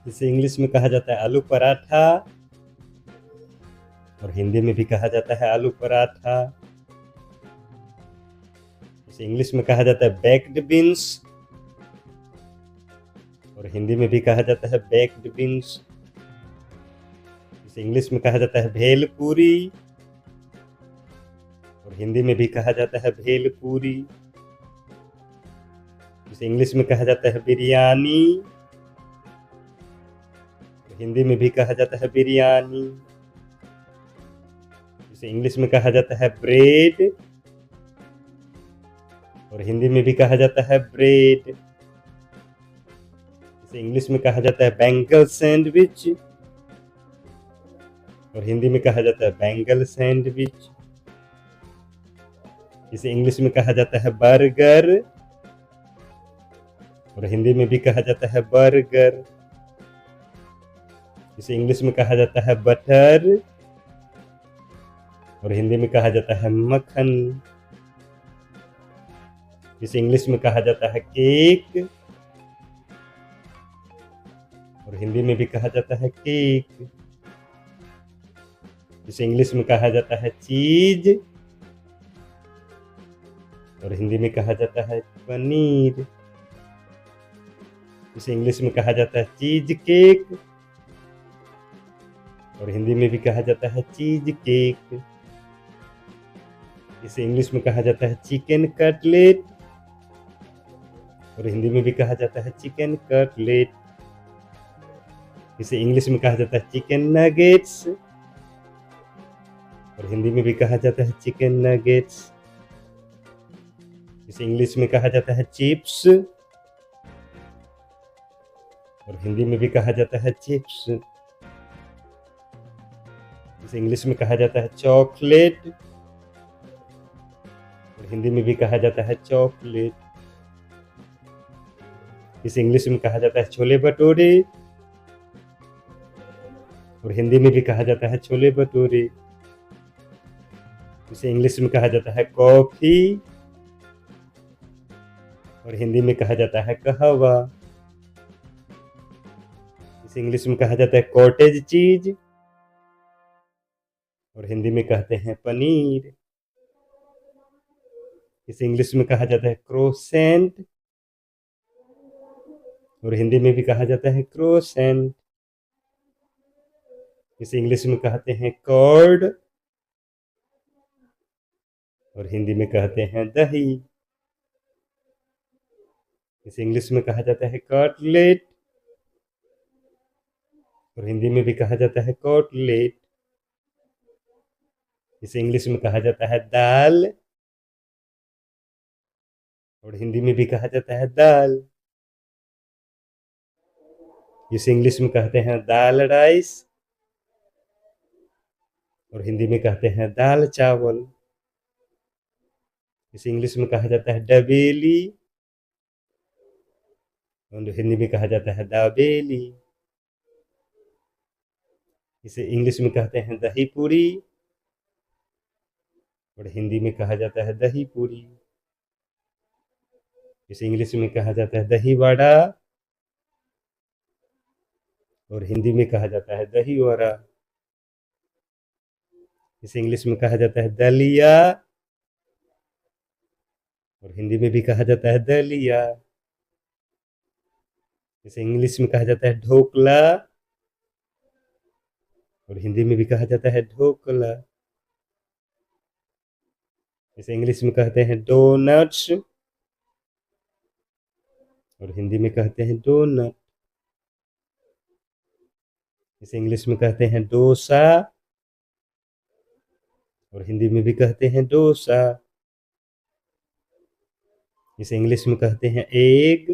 इसे इंग्लिश में कहा जाता है आलू पराठा और हिंदी में भी कहा जाता है आलू पराठा। इसे इंग्लिश में कहा जाता है बेक्ड बीन्स और हिंदी में भी कहा जाता है बेक्ड बीन्स। इसे इंग्लिश में कहा जाता है भेलपूरी और हिंदी में भी कहा जाता है भेलपूरी। इसे इंग्लिश में कहा जाता है बिरयानी और हिंदी में भी कहा जाता है बिरयानी। इसे इंग्लिश में कहा जाता है ब्रेड और हिंदी में भी कहा जाता है ब्रेड। इसे इंग्लिश में कहा जाता है बैंगल सैंडविच और हिंदी में कहा जाता है बैंगल सैंडविच। इसे इंग्लिश में कहा जाता है बर्गर और हिंदी में भी कहा जाता है बर्गर। इसे इंग्लिश में कहा जाता है बटर और हिंदी में कहा जाता है मक्खन। इसे इंग्लिश में कहा जाता है केक और हिंदी में भी कहा जाता है केक। इसे इंग्लिश में कहा जाता है चीज और हिंदी में कहा जाता है पनीर। इसे इंग्लिश में कहा जाता है चीज केक और हिंदी में भी कहा जाता है चीज केक। इसे इंग्लिश में कहा जाता है चिकन कटलेट और हिंदी में भी कहा जाता है चिकन कटलेट। इसे इंग्लिश में कहा जाता है चिकन नगेट्स और हिंदी में भी कहा जाता है चिकन नगेट्स। इसे इंग्लिश में कहा जाता है चिप्स और हिंदी में भी कहा जाता है चिप्स। इसे इंग्लिश में कहा जाता है चॉकलेट और हिंदी में भी कहा जाता है चॉकलेट। इसे इंग्लिश में कहा जाता है छोले भटूरे और हिंदी में भी कहा जाता है छोले भटूरे। इसे इंग्लिश में कहा जाता है कॉफी और हिंदी में कहा जाता है कहवा। इसे इंग्लिश में कहा जाता है कॉटेज चीज और हिंदी में कहते हैं पनीर। इसे इंग्लिश में कहा जाता है क्रोसेंट और हिंदी में भी कहा जाता है क्रोसेंट। इसे इंग्लिश में कहते हैं कर्ड और हिंदी में कहते हैं दही। इसे इंग्लिश में कहा जाता है कटलेट और हिंदी में भी कहा जाता है कटलेट। इसे इंग्लिश में कहा जाता है दाल और हिंदी में भी कहा जाता है दाल। इसे इंग्लिश में कहते हैं दाल राइस और हिंदी में कहते हैं दाल चावल। इसे इंग्लिश में कहा जाता है डबेली और हिंदी में कहा जाता है दाबेली। इसे इंग्लिश में कहते हैं दही पूरी और हिंदी में कहा जाता है दही पूरी। इसे इंग्लिश में कहा जाता है दही वड़ा और हिंदी में कहा जाता है दही वड़ा। इसे इंग्लिश में कहा जाता है दलिया और हिंदी में भी कहा जाता है दलिया। इसे इंग्लिश में कहा जाता है ढोकला और हिंदी में भी कहा जाता है ढोकला। इसे इंग्लिश में कहते हैं डोनट्स और हिंदी में कहते हैं डोनट। इसे इंग्लिश में कहते हैं डोसा और हिंदी में भी कहते हैं डोसा। इसे इंग्लिश में कहते हैं एग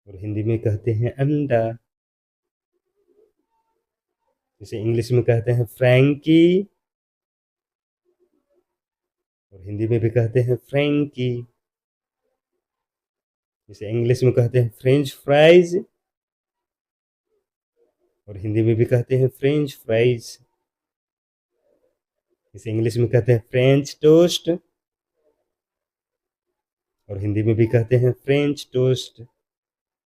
और हिंदी में कहते हैं अंडा। इसे इंग्लिश में कहते हैं फ्रैंकी और हिंदी में भी कहते हैं फ्रैंकी। इसे इंग्लिश में कहते हैं फ्रेंच फ्राइज और हिंदी में भी कहते हैं फ्रेंच फ्राइज। इसे इंग्लिश में कहते हैं फ्रेंच टोस्ट और हिंदी में भी कहते हैं फ्रेंच टोस्ट।